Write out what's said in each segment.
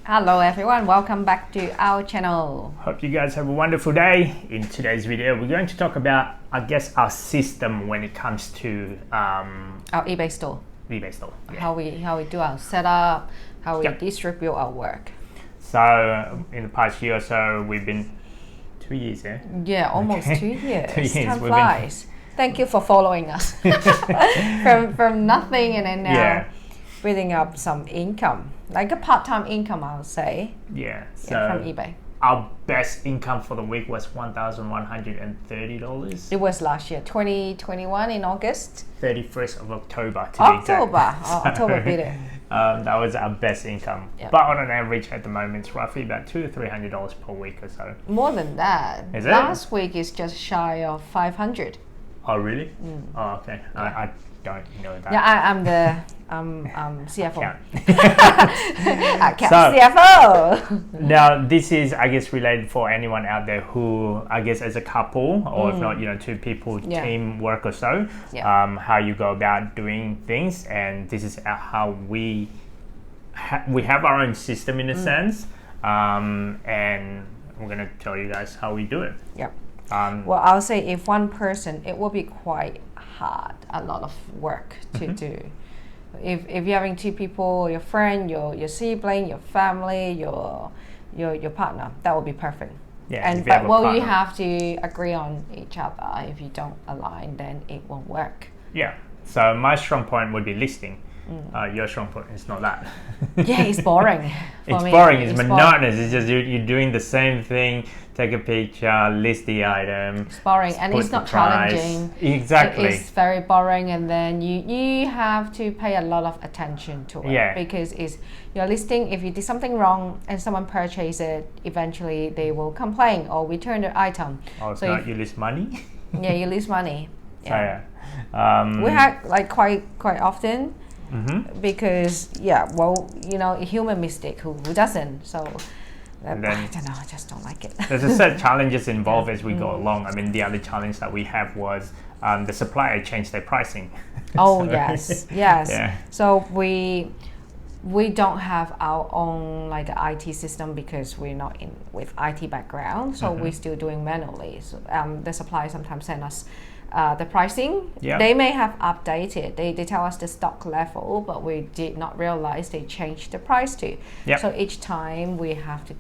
Hello everyone, welcome back to our channel. Hope you guys have a wonderful day. In today's video, we're going to talk about, I guess, our system when it comes to Our eBay store. eBay store. Yeah. How we do our setup, how we distribute our work. So in the past year or so, we've been 2 years, yeah? Yeah, almost 2 years. 2 years. Time flies. Thank you for following us. from nothing and then now building up some income. Like a part-time income, I would say. Yeah. So from eBay. Our best income for the week was $1,130. It was last year, 2021 in August. 31st of October to be exact. October beat it. That was our best income. Yep. But on an average at the moment, it's roughly about $200 to $300 per week or so. More than that. Is it? Last week is just shy of 500. Oh, really? Oh, okay. I don't know that. Yeah, I'm the CFO. So, CFO. Now, this is, I guess, related for anyone out there who, I guess, as a couple, or if not, two people, teamwork or so, how you go about doing things, and this is how we have our own system in a sense, and we're gonna tell you guys how we do it. Yep. Well, I'll say if one person, it will be quite hard, a lot of work to do. If you're having two people, your friend, your sibling, your family, your partner, that would be perfect. Yeah. You have to agree on each other. If you don't align, then it won't work. Yeah. So my strong point would be listing. Your strong point is not that. Yeah, it's boring. It's boring. It's monotonous. It's just you're doing the same thing. Take a picture, list the item. It's boring and it's not challenging. Exactly. It's very boring, and then you have to pay a lot of attention to it because it's your listing. If you did something wrong and someone purchases it, eventually they will complain or return the item. Oh, so you lose money. Yeah, you lose money. Yeah. We have like quite often. Because human mistake who doesn't, so and then, I don't know, I just don't like it. There's a set challenges involved as we go along. I mean, the other challenge that we have was the supplier changed their pricing. Oh yes. Yeah. So we don't have our own like IT system because we're not in with IT background, so we're still doing manually. So the supplier sometimes send us the pricing. They may have updated. They tell us the stock level, but we did not realize they changed the price too. So each time we have to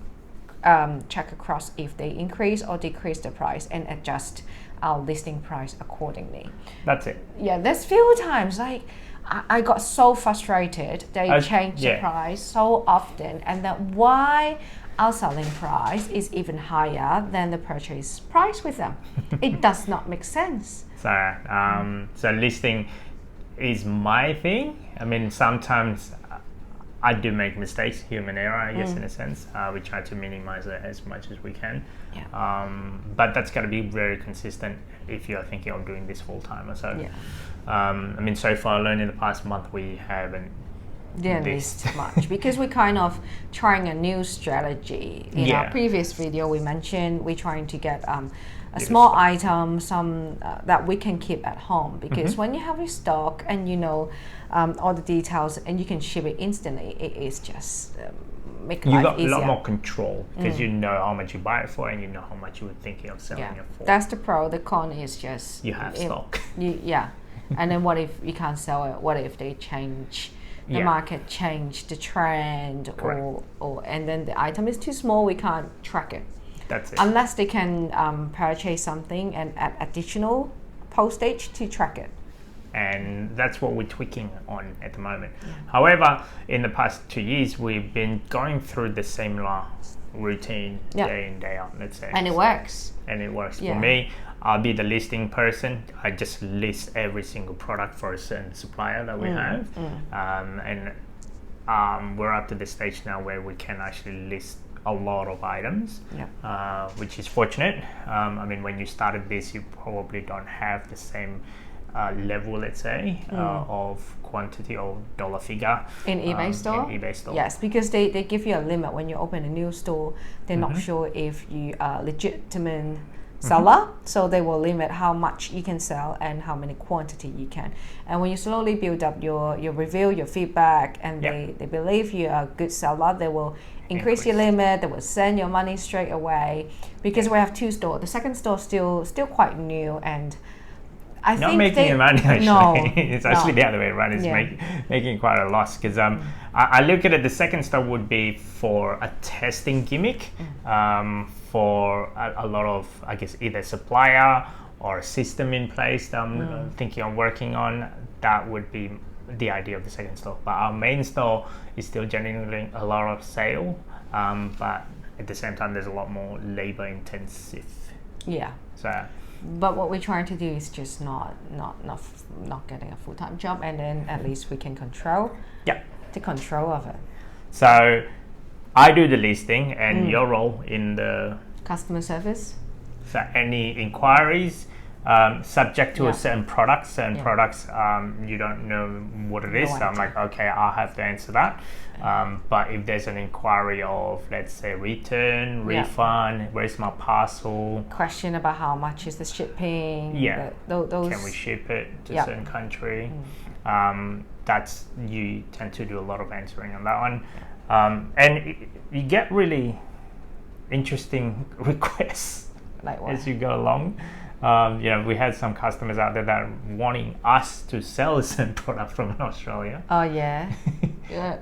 check across if they increase or decrease the price and adjust our listing price accordingly. That's it. Yeah, there's few times like I got so frustrated. They change the price so often, and then why our selling price is even higher than the purchase price with them. It does not make sense. So listing is my thing. I mean, sometimes I do make mistakes, human error, I guess, in a sense. We try to minimize it as much as we can. But that's got to be very consistent if you're thinking of doing this full time or so. I mean, so far, alone in the past month, we haven't list much because we're kind of trying a new strategy. In our previous video, we mentioned we're trying to get a small item, some that we can keep at home, because when you have your stock and all the details and you can ship it instantly, it is just make life easier. You got a lot more control because you know how much you buy it for and you know how much you were thinking of selling it for. That's the pro. The con is just you have stock. And then what if you can't sell it? What if they change the market, change the trend, or and then the item is too small, we can't track it. That's it. Unless they can purchase something and add additional postage to track it. And that's what we're tweaking on at the moment. However, in the past 2 years, we've been going through the similar routine day in, day out, let's say. And it works. For me, I'll be the listing person. I just list every single product for a certain supplier that we have. And we're up to the stage now where we can actually list a lot of items, which is fortunate. I mean, when you started this, you probably don't have the same level, let's say, of quantity or dollar figure in eBay store. Yes, because they give you a limit when you open a new store. They're not sure if you are legitimate seller, so they will limit how much you can sell and how many quantity you can. And when you slowly build up your review, your feedback, and they believe you're a good seller, they will increase your limit. They will send your money straight away, because we have 2 stores. The second store still quite new, and I not think making money actually. No, it's actually the other way around. It's making quite a loss, because I look at it. The second store would be for a testing gimmick, for a lot of, I guess, either supplier or a system in place that I'm thinking of working on. That would be the idea of the second store. But our main store is still generating a lot of sale, but at the same time there's a lot more labor intensive. Yeah. So but what we're trying to do is just not getting a full-time job, and then at least we can control the control of it. So I do the listing, and your role in the customer service. So any inquiries subject to a certain product, you don't know what it is. So I'm like, okay, I'll have to answer that. But if there's an inquiry of, let's say, return, refund, where's my parcel? Question about how much is the shipping. Yeah. Those can we ship it to a certain country? That's, you tend to do a lot of answering on that one. And you get really interesting requests as you go along. We had some customers out there that are wanting us to sell a certain product from Australia. Oh yeah.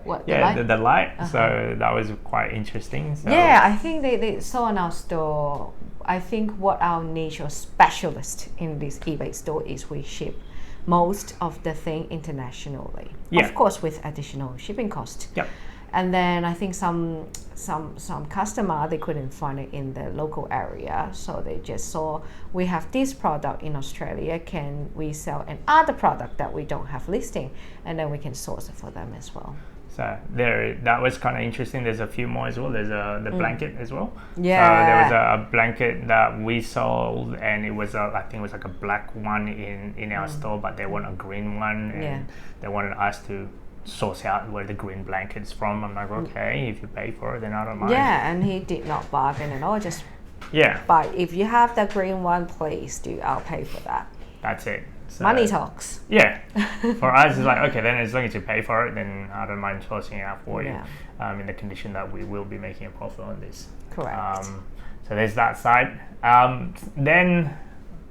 What? The light. So that was quite interesting. So yeah, I think they saw in our store. I think what our niche or specialist in this eBay store is, we ship most of the thing internationally. Of course, with additional shipping cost. Yep. And then I think some customer, they couldn't find it in the local area, so they just saw we have this product in Australia. Can we sell another product that we don't have listing, and then we can source it for them as well. So that was kind of interesting. There's a few more as well. There's the blanket as well. Yeah. So there was a blanket that we sold, and it was I think it was like a black one in our store, but they want a green one, and they wanted us to source out where the green blanket's from. I'm like, okay, if you pay for it, then I don't mind. Yeah, and he did not bargain at all. Just but if you have the green one, please do. I'll pay for that. That's it. So, money talks. Yeah. For us, it's like, okay, then as long as you pay for it, then I don't mind sourcing it out for you, in the condition that we will be making a profit on this. Correct. So there's that side. Then,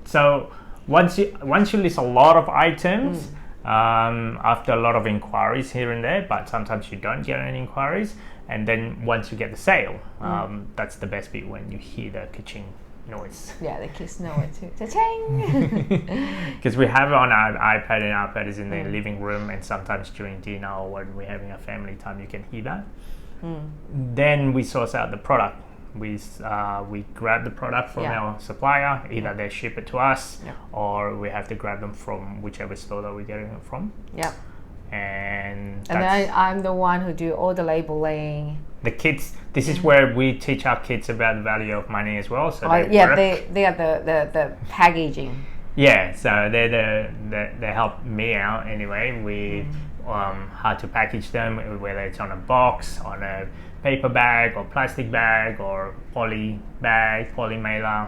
so once you list a lot of items, after a lot of inquiries here and there, but sometimes you don't get any inquiries, and then once you get the sale, that's the best bit, when you hear the ka-ching noise. Yeah, the kids know it too. Ta-ching! Because we have it on our iPad, and our iPad is in the living room, and sometimes during dinner or when we're having a family time, you can hear that. Then we source out the product. We grab the product from our supplier. Either they ship it to us, or we have to grab them from whichever store that we're getting it from. Yeah. And then I'm the one who do all the labeling. The kids. This is where we teach our kids about the value of money as well. So they are the packaging. Yeah. So they help me out anyway with how to package them, whether it's on a box, on a paper bag or plastic bag or poly bag, poly mailer,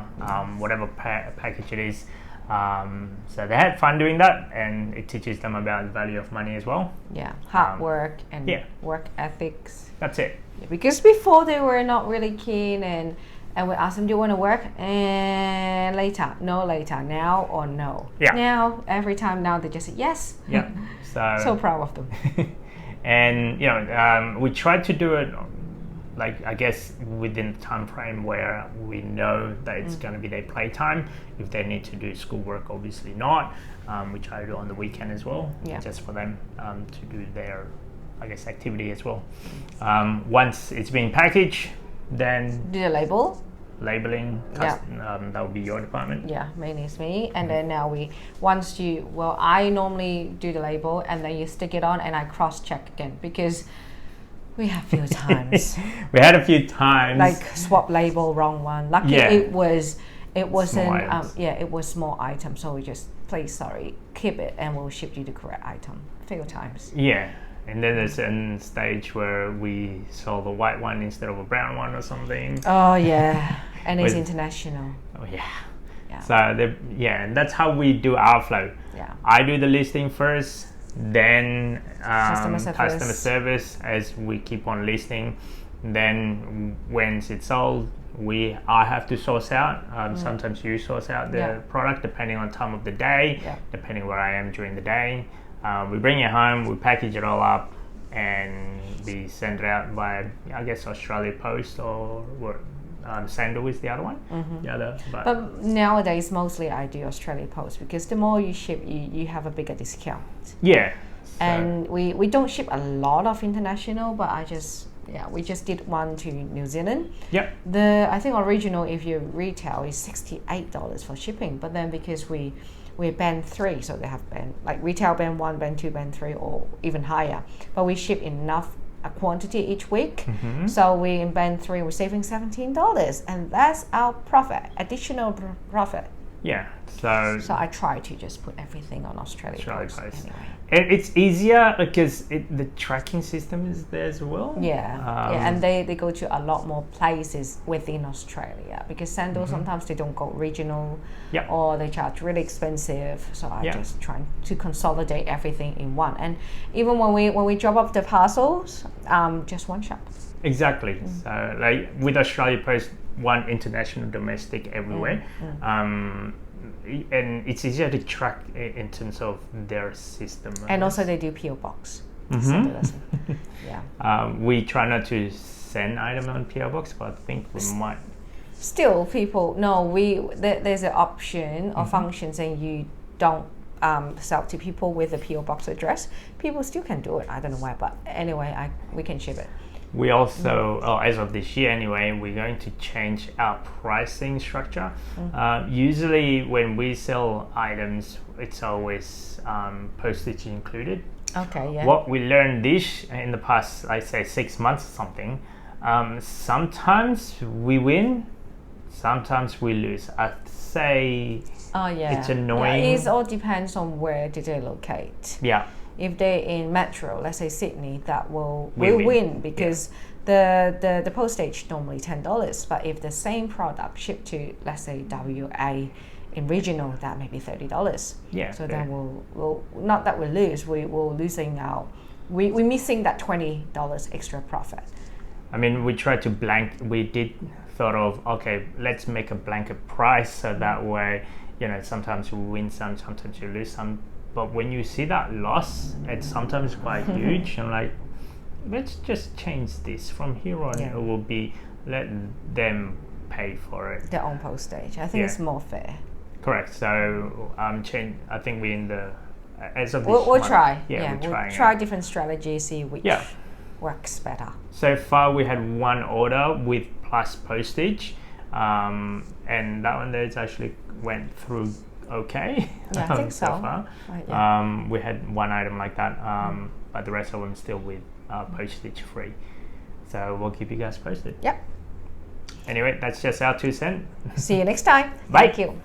whatever package it is. So they had fun doing that, and it teaches them about the value of money as well. Yeah, hard work and work ethics. That's it. Yeah, because before they were not really keen, and we asked them, do you want to work? And later, no later, now or no. Yeah. Now, every time now they just say yes. Yeah. So proud of them. And we tried to do it, like, I guess within the time frame where we know that it's going to be their playtime. If they need to do schoolwork, obviously not. We try to do it on the weekend as well, just for them to do their, I guess, activity as well. Once it's been packaged, then do the labeling, that would be your department. Yeah, mainly it's me. And then now I normally do the label, and then you stick it on, and I cross-check again, because we have a few times. We had a few times. Like swap label, wrong one. Lucky it wasn't. It was small item. So we just, please, sorry, keep it, and we'll ship you the correct item. A few times. Yeah, and then there's a stage where we saw the white one instead of a brown one or something. Oh yeah. And it's international. Oh yeah. Yeah. So and that's how we do our flow. Yeah. I do the listing first, then Customer customer service as we keep on listing. Then when it's sold, I have to source out. Sometimes you source out the product depending on time of the day, depending where I am during the day. We bring it home, we package it all up, and we send it out by, I guess, Australia Post or Sandal is the other one. The other, but nowadays mostly I do Australia Post because the more you ship, you have a bigger discount. Yeah. And we don't ship a lot of international, but we just did one to New Zealand. Yep. I think original, if you retail, is $68 for shipping, but then because we're band 3, so they have band like retail band 1, band 2, band 3, or even higher. But we ship enough a quantity each week, so we in band 3 we're saving $17, and that's our profit, additional profit. Yeah. So I try to just put everything on Australia Post anyway. And it's easier because the tracking system is there as well. And they go to a lot more places within Australia because Sandal sometimes they don't go regional, or they charge really expensive. So I just try to consolidate everything in one. And even when we drop off the parcels, just one shop. Exactly. So like with Australia Post, one international, domestic, everywhere. And it's easier to track in terms of their system. And also they do PO box. We try not to send items on PO box, but I think we might. Still, people there's an option or function saying you don't sell to people with a PO box address. People still can do it. I don't know why, but anyway, we can ship it. We also, as of this year anyway, we're going to change our pricing structure. Usually when we sell items, it's always postage included. Okay, yeah. What we learned in the past, I say 6 months or something, sometimes we win, sometimes we lose. I'd say it's annoying. It all depends on where did they locate. Yeah. If they're in metro, let's say Sydney, that will win because the postage normally $10. But if the same product shipped to, let's say, WA in regional, that may be $30. Yeah. So then we'll not that we lose, we're losing out. We're missing that $20 extra profit. I mean, we tried to we did thought of, okay, let's make a blanket price so that way, sometimes you win some, sometimes you lose some. But when you see that loss, it's sometimes quite huge. I'm like, let's just change this. From here on, it will be let them pay for it. Their own postage. I think it's more fair. Correct. So I think we're in the as of this we'll month, try. We'll try different strategies, see which works better. So far, we had one order with plus postage, and that one there actually went through okay. Yeah, I think so. Far. Right, we had one item like that, but the rest of them still with postage free. So we'll keep you guys posted. Yep. Anyway, that's just our 2 cents. See you next time. Bye. Thank you.